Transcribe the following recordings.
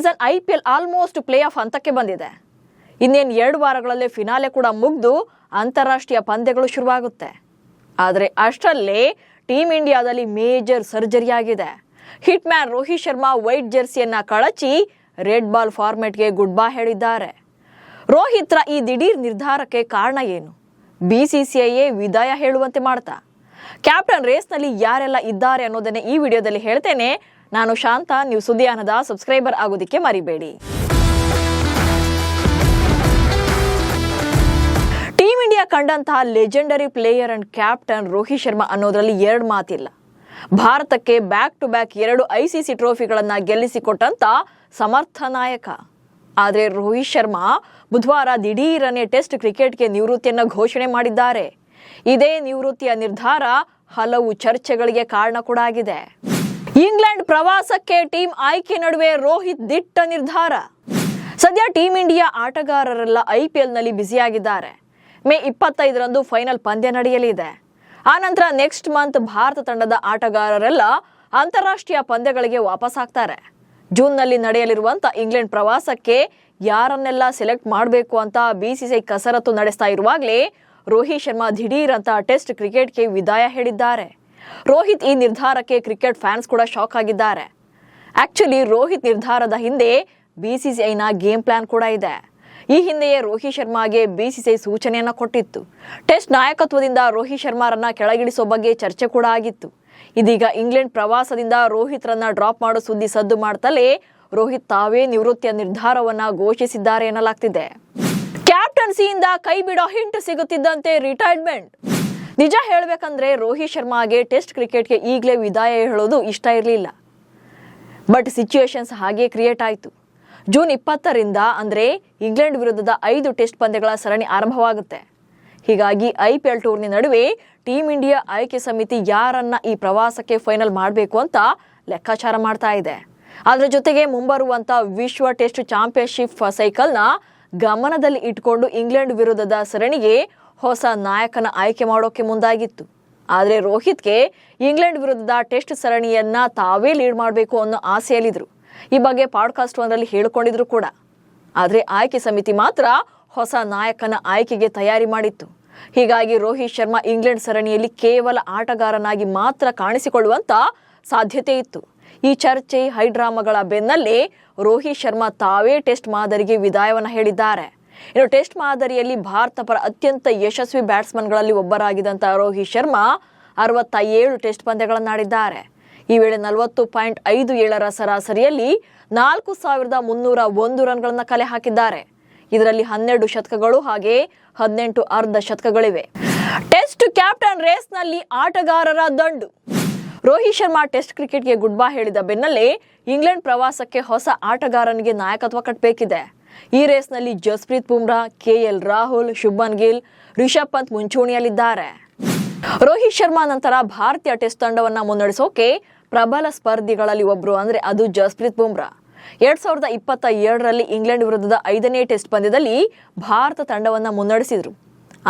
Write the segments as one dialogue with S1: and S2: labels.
S1: Season IPL almost play of ಹಂತಕ್ಕೆ ಬಂದಿದೆ. ಇನ್ನೇನು 2 ವಾರಗಳಲ್ಲೇ ಫಿನಾಲೆ ಕೂಡ ಮುಗಿದು ಅಂತಾರಾಷ್ಟ್ರೀಯ ಪಂದ್ಯಗಳು ಶುರುವಾಗುತ್ತೆ. ಆದರೆ ಅಷ್ಟರಲ್ಲೇ ಟೀಮ್ ಇಂಡಿಯಾದಲ್ಲಿ ಮೇಜರ್ ಸರ್ಜರಿ ಆಗಿದೆ. Hitman Rohit Sharma white ಜೆರ್ಸಿಯನ್ನ ಕಳಚಿ ರೆಡ್ ಬಾಲ್ ಫಾರ್ಮೆಟ್ಗೆ ಗುಡ್ ಬೈ ಹೇಳಿದ್ದಾರೆ. ರೋಹಿತ್ರ ಈ ದಿಢೀರ್ ನಿರ್ಧಾರಕ್ಕೆ ಕಾರಣ ಏನು? BCCIಯೇ ವಿದಾಯ ಹೇಳುವಂತೆ ಮಾಡ್ತಾ? ಕ್ಯಾಪ್ಟನ್ ರೇಸ್ನಲ್ಲಿ ಯಾರೆಲ್ಲ ಇದ್ದಾರೆ ಅನ್ನೋದನ್ನೇ ಈ ವಿಡಿಯೋದಲ್ಲಿ ಹೇಳ್ತೇನೆ. ನಾನು ಶಾಂತ. ನೀವು ಸುದ್ದಿಯಾನದ ಸಬ್ಸ್ಕ್ರೈಬರ್ ಆಗೋದಕ್ಕೆ ಮರಿಬೇಡಿ. ಟೀಮ್ ಇಂಡಿಯಾ ಕಂಡಂತಹ legendary player and captain Rohit Sharma ಅನ್ನೋದ್ರಲ್ಲಿ 2 ಮಾತಿಲ್ಲ. ಭಾರತಕ್ಕೆ ಬ್ಯಾಕ್ ಟು ಬ್ಯಾಕ್ 2 ICC ಟ್ರೋಫಿಗಳನ್ನ ಗೆಲ್ಲಿಸಿಕೊಟ್ಟಂತ ಸಮರ್ಥ ನಾಯಕ. ಆದರೆ ರೋಹಿತ್ ಶರ್ಮಾ ಬುಧವಾರ ದಿಢೀರನೆ ಟೆಸ್ಟ್ ಕ್ರಿಕೆಟ್ಗೆ ನಿವೃತ್ತಿಯನ್ನು ಘೋಷಣೆ ಮಾಡಿದ್ದಾರೆ. ಇದೇ ನಿವೃತ್ತಿಯ ನಿರ್ಧಾರ ಹಲವು ಚರ್ಚೆಗಳಿಗೆ ಕಾರಣ ಕೂಡ ಆಗಿದೆ. ಇಂಗ್ಲೆಂಡ್ ಪ್ರವಾಸಕ್ಕೆ ಟೀಮ್ ಆಯ್ಕೆ ನಡುವೆ ರೋಹಿತ್ ದಿಟ್ಟ ನಿರ್ಧಾರ. ಸದ್ಯ ಟೀಮ್ ಇಂಡಿಯಾ ಆಟಗಾರರೆಲ್ಲ IPLನಲ್ಲಿ ಬ್ಯುಸಿಯಾಗಿದ್ದಾರೆ. ಮೇ 25ರಂದು ಫೈನಲ್ ಪಂದ್ಯ ನಡೆಯಲಿದೆ. ಆನಂತರ ನೆಕ್ಸ್ಟ್ ಮಂತ್ ಭಾರತ ತಂಡದ ಆಟಗಾರರೆಲ್ಲ ಅಂತಾರಾಷ್ಟ್ರೀಯ ಪಂದ್ಯಗಳಿಗೆ ವಾಪಸ್ ಆಗ್ತಾರೆ. ಜೂನ್ನಲ್ಲಿ ನಡೆಯಲಿರುವಂತ ಇಂಗ್ಲೆಂಡ್ ಪ್ರವಾಸಕ್ಕೆ ಯಾರನ್ನೆಲ್ಲ ಸೆಲೆಕ್ಟ್ ಮಾಡಬೇಕು ಅಂತ BCCI ಕಸರತ್ತು ನಡೆಸ್ತಾ ಇರುವಾಗಲೇ ರೋಹಿತ್ ಶರ್ಮಾ ದಿಢೀರ್ ಅಂತ ಟೆಸ್ಟ್ ಕ್ರಿಕೆಟ್ಗೆ ವಿದಾಯ ಹೇಳಿದ್ದಾರೆ. ರೋಹಿತ್ ಈ ನಿರ್ಧಾರಕ್ಕೆ ಕ್ರಿಕೆಟ್ ಫ್ಯಾನ್ಸ್ ಕೂಡ ಶಾಕ್ ಆಗಿದ್ದಾರೆ. ಆಕ್ಚುಲಿ ರೋಹಿತ್ ನಿರ್ಧಾರದ ಹಿಂದೆ BCCIನ ಗೇಮ್ ಪ್ಲಾನ್ ಕೂಡ ಇದೆ. ಈ ಹಿಂದೆಯೇ ರೋಹಿತ್ ಶರ್ಮಾಗೆ BCCI ಸೂಚನೆಯನ್ನ ಕೊಟ್ಟಿತ್ತು. ಟೆಸ್ಟ್ ನಾಯಕತ್ವದಿಂದ ರೋಹಿತ್ ಶರ್ಮಾರನ್ನ ಕೆಳಗಿಳಿಸೋ ಬಗ್ಗೆ ಚರ್ಚೆ ಕೂಡ ಆಗಿತ್ತು. ಇದೀಗ ಇಂಗ್ಲೆಂಡ್ ಪ್ರವಾಸದಿಂದ ರೋಹಿತ್ ರನ್ನ ಡ್ರಾಪ್ ಮಾಡೋ ಸುದ್ದಿ ಸದ್ದು ಮಾಡ್ತಲೇ ರೋಹಿತ್ ತಾವೇ ನಿವೃತ್ತಿಯ ನಿರ್ಧಾರವನ್ನ ಘೋಷಿಸಿದ್ದಾರೆ ಎನ್ನಲಾಗ್ತಿದೆ. ಕ್ಯಾಪ್ಟನ್ಸಿಯಿಂದ ಕೈ ಬಿಡೋ ಹಿಂಟ್ ಸಿಗುತ್ತಿದ್ದಂತೆ ರಿಟೈರ್ಮೆಂಟ್. ನಿಜ ಹೇಳಬೇಕಂದ್ರೆ ರೋಹಿತ್ ಶರ್ಮಾಗೆ ಟೆಸ್ಟ್ ಕ್ರಿಕೆಟ್ಗೆ ಈಗಲೇ ವಿದಾಯ ಹೇಳೋದು ಇಷ್ಟ ಇರಲಿಲ್ಲ. ಬಟ್ ಸಿಚುಯೇಷನ್ಸ್ ಹಾಗೆ ಕ್ರಿಯೇಟ್ ಆಯಿತು. ಜೂನ್ 20ರಿಂದ ಅಂದರೆ ಇಂಗ್ಲೆಂಡ್ ವಿರುದ್ಧದ 5 ಟೆಸ್ಟ್ ಪಂದ್ಯಗಳ ಸರಣಿ ಆರಂಭವಾಗುತ್ತೆ. ಹೀಗಾಗಿ IPL ಟೂರ್ನಿ ನಡುವೆ ಟೀಮ್ ಇಂಡಿಯಾ ಆಯ್ಕೆ ಸಮಿತಿ ಯಾರನ್ನ ಈ ಪ್ರವಾಸಕ್ಕೆ ಫೈನಲ್ ಮಾಡಬೇಕು ಅಂತ ಲೆಕ್ಕಾಚಾರ ಮಾಡ್ತಾ ಇದೆ. ಅದರ ಜೊತೆಗೆ ಮುಂಬರುವಂತ ವಿಶ್ವ ಟೆಸ್ಟ್ ಚಾಂಪಿಯನ್ಶಿಪ್ ಸೈಕಲ್ನ ಗಮನದಲ್ಲಿ ಇಟ್ಕೊಂಡು ಇಂಗ್ಲೆಂಡ್ ವಿರುದ್ಧದ ಸರಣಿಗೆ ಹೊಸ ನಾಯಕನ ಆಯ್ಕೆ ಮಾಡೋಕೆ ಮುಂದಾಗಿತ್ತು. ಆದರೆ ರೋಹಿತ್ಗೆ ಇಂಗ್ಲೆಂಡ್ ವಿರುದ್ಧದ ಟೆಸ್ಟ್ ಸರಣಿಯನ್ನ ತಾವೇ ಲೀಡ್ ಮಾಡಬೇಕು ಅನ್ನೋ ಆಸೆಯಲ್ಲಿದ್ರು. ಈ ಬಗ್ಗೆ ಪಾಡ್ಕಾಸ್ಟ್ ಒಂದರಲ್ಲಿ ಹೇಳಿಕೊಂಡಿದ್ರು ಕೂಡ. ಆದರೆ ಆಯ್ಕೆ ಸಮಿತಿ ಮಾತ್ರ ಹೊಸ ನಾಯಕನ ಆಯ್ಕೆಗೆ ತಯಾರಿ ಮಾಡಿತ್ತು. ಹೀಗಾಗಿ ರೋಹಿತ್ ಶರ್ಮಾ ಇಂಗ್ಲೆಂಡ್ ಸರಣಿಯಲ್ಲಿ ಕೇವಲ ಆಟಗಾರನಾಗಿ ಮಾತ್ರ ಕಾಣಿಸಿಕೊಳ್ಳುವಂತ ಸಾಧ್ಯತೆ ಇತ್ತು. ಈ ಚರ್ಚೆ ಹೈಡ್ರಾಮಾಗಳ ಬೆನ್ನಲ್ಲೇ ರೋಹಿತ್ ಶರ್ಮಾ ತಾವೇ ಟೆಸ್ಟ್ ಮಾದರಿಗೆ ವಿದಾಯವನ್ನು ಹೇಳಿದ್ದಾರೆ. ಇನ್ನು ಟೆಸ್ಟ್ ಮಾದರಿಯಲ್ಲಿ ಭಾರತ ಪರ ಅತ್ಯಂತ ಯಶಸ್ವಿ ಬ್ಯಾಟ್ಸ್ಮನ್ಗಳಲ್ಲಿ ಒಬ್ಬರಾಗಿದ್ದಂಥ ರೋಹಿತ್ ಶರ್ಮಾ 67 ಟೆಸ್ಟ್ ಪಂದ್ಯಗಳನ್ನಾಡಿದ್ದಾರೆ. ಈ ವೇಳೆ 40.57ರ ಸರಾಸರಿಯಲ್ಲಿ 4301 ರನ್ಗಳನ್ನ ಕಲೆ ಹಾಕಿದ್ದಾರೆ. ಇದರಲ್ಲಿ 12 ಶತಕಗಳು ಹಾಗೆ 18 ಅರ್ಧ ಶತಕಗಳಿವೆ. ಟೆಸ್ಟ್ ಕ್ಯಾಪ್ಟನ್ ರೇಸ್ನಲ್ಲಿ ಆಟಗಾರರ ದಂಡು. ರೋಹಿತ್ ಶರ್ಮಾ ಟೆಸ್ಟ್ ಕ್ರಿಕೆಟ್ಗೆ ಗುಡ್ ಬೈ ಹೇಳಿದ ಬೆನ್ನಲ್ಲೇ ಇಂಗ್ಲೆಂಡ್ ಪ್ರವಾಸಕ್ಕೆ ಹೊಸ ಆಟಗಾರನಿಗೆ ನಾಯಕತ್ವ ಕಟ್ಟಬೇಕಿದೆ. ಈ ರೇಸ್ನಲ್ಲಿ ಜಸ್ಪ್ರೀತ್ ಬುಮ್ರಾ, KL ರಾಹುಲ್, ಶುಭ್ಮನ್ ಗಿಲ್, ರಿಷಬ್ ಪಂತ್ ಮುಂಚೂಣಿಯಲ್ಲಿದ್ದಾರೆ. ರೋಹಿತ್ ಶರ್ಮಾ ನಂತರ ಭಾರತೀಯ ಟೆಸ್ಟ್ ತಂಡವನ್ನ ಮುನ್ನಡೆಸೋಕೆ ಪ್ರಬಲ ಸ್ಪರ್ಧಿಗಳಲ್ಲಿ ಒಬ್ರು ಅಂದ್ರೆ ಅದು ಜಸ್ಪ್ರೀತ್ ಬುಮ್ರಾ. 2022ರಲ್ಲಿ ಇಂಗ್ಲೆಂಡ್ ವಿರುದ್ಧದ 5ನೇ ಟೆಸ್ಟ್ ಪಂದ್ಯದಲ್ಲಿ ಭಾರತ ತಂಡವನ್ನ ಮುನ್ನಡೆಸಿದ್ರು.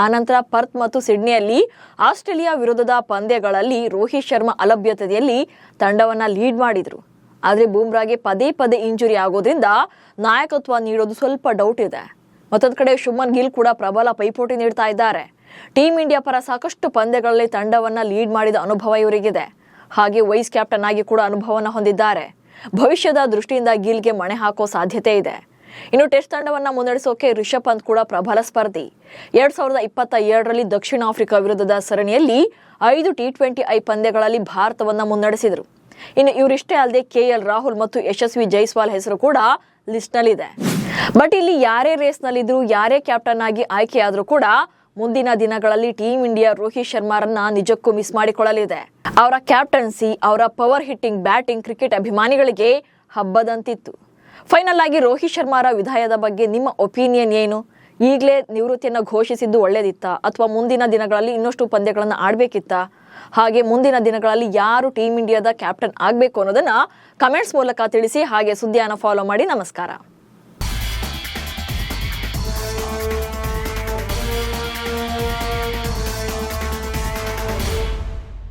S1: ಆನಂತರ ಪರ್ತ್ ಮತ್ತು ಸಿಡ್ನಿಯಲ್ಲಿ ಆಸ್ಟ್ರೇಲಿಯಾ ವಿರುದ್ಧದ ಪಂದ್ಯಗಳಲ್ಲಿ ರೋಹಿತ್ ಶರ್ಮಾ ಅಲಭ್ಯತೆಯಲ್ಲಿ ತಂಡವನ್ನ ಲೀಡ್ ಮಾಡಿದ್ರು. ಆದರೆ ಬೂಮ್ರಾಗೆ ಪದೇ ಪದೇ ಇಂಜುರಿ ಆಗೋದ್ರಿಂದ ನಾಯಕತ್ವ ನೀಡೋದು ಸ್ವಲ್ಪ ಡೌಟ್ ಇದೆ. ಮತ್ತೊಂದು ಕಡೆ ಶುಭ್ಮನ್ ಗಿಲ್ ಕೂಡ ಪ್ರಬಲ ಪೈಪೋಟಿ ನೀಡ್ತಾ ಇದ್ದಾರೆ. ಟೀಮ್ ಇಂಡಿಯಾ ಪರ ಸಾಕಷ್ಟು ಪಂದ್ಯಗಳಲ್ಲಿ ತಂಡವನ್ನ ಲೀಡ್ ಮಾಡಿದ ಅನುಭವ ಇವರಿಗಿದೆ. ಹಾಗೆ ವೈಸ್ ಕ್ಯಾಪ್ಟನ್ ಆಗಿ ಕೂಡ ಅನುಭವನ ಹೊಂದಿದ್ದಾರೆ. ಭವಿಷ್ಯದ ದೃಷ್ಟಿಯಿಂದ ಗಿಲ್ಗೆ ಮಣೆ ಹಾಕೋ ಸಾಧ್ಯತೆ ಇದೆ. ಇನ್ನು ಟೆಸ್ಟ್ ತಂಡವನ್ನ ಮುನ್ನಡೆಸೋಕೆ ರಿಷಬ್ ಪಂತ್ ಕೂಡ ಪ್ರಬಲ ಸ್ಪರ್ಧಿ. 2022ರಲ್ಲಿ ದಕ್ಷಿಣ ಆಫ್ರಿಕಾ ವಿರುದ್ಧದ ಸರಣಿಯಲ್ಲಿ 5 T20I ಪಂದ್ಯಗಳಲ್ಲಿ ಭಾರತವನ್ನ ಮುನ್ನಡೆಸಿದ್ರು. ಇನ್ನು ಇವರಿಷ್ಟೇ ಅಲ್ಲದೆ KL ರಾಹುಲ್ ಮತ್ತು ಯಶಸ್ವಿ ಜೈಸ್ವಾಲ್ ಹೆಸರು ಕೂಡ ಲಿಸ್ಟ್ ನಲ್ಲಿದೆ. ಬಟ್ ಇಲ್ಲಿ ಯಾರೇ ರೇಸ್ ನಲ್ಲಿದ್ರು, ಯಾರೇ ಕ್ಯಾಪ್ಟನ್ ಆಗಿ ಆಯ್ಕೆಯಾದ್ರೂ ಕೂಡ ಮುಂದಿನ ದಿನಗಳಲ್ಲಿ ಟೀಮ್ ಇಂಡಿಯಾ ರೋಹಿತ್ ಶರ್ಮಾರನ್ನ ನಿಜಕ್ಕೂ ಮಿಸ್ ಮಾಡಿಕೊಳ್ಳಲಿದೆ. ಅವರ ಕ್ಯಾಪ್ಟನ್ಸಿ, ಅವರ ಪವರ್ ಹಿಟ್ಟಿಂಗ್ ಬ್ಯಾಟಿಂಗ್ ಕ್ರಿಕೆಟ್ ಅಭಿಮಾನಿಗಳಿಗೆ ಹಬ್ಬದಂತಿತ್ತು. ಫೈನಲ್ ಆಗಿ ರೋಹಿತ್ ಶರ್ಮಾರ ವಿದಾಯದ ಬಗ್ಗೆ ನಿಮ್ಮ ಒಪಿನಿಯನ್ ಏನು? ಈಗಲೇ ನಿವೃತ್ತಿಯನ್ನು ಘೋಷಿಸಿದ್ದು ಒಳ್ಳೇದಿತ್ತಾ ಅಥವಾ ಮುಂದಿನ ದಿನಗಳಲ್ಲಿ ಇನ್ನಷ್ಟು ಪಂದ್ಯಗಳನ್ನು ಆಡಬೇಕಿತ್ತಾ? ಹಾಗೆ ಮುಂದಿನ ದಿನಗಳಲ್ಲಿ ಯಾರು ಟೀಮ್ ಇಂಡಿಯಾದ ಕ್ಯಾಪ್ಟನ್ ಆಗಬೇಕು ಅನ್ನೋದನ್ನ ಕಮೆಂಟ್ಸ್ ಮೂಲಕ ತಿಳಿಸಿ. ಹಾಗೆ ಸುದ್ದಿಯನ್ನು ಫಾಲೋ ಮಾಡಿ. ನಮಸ್ಕಾರ.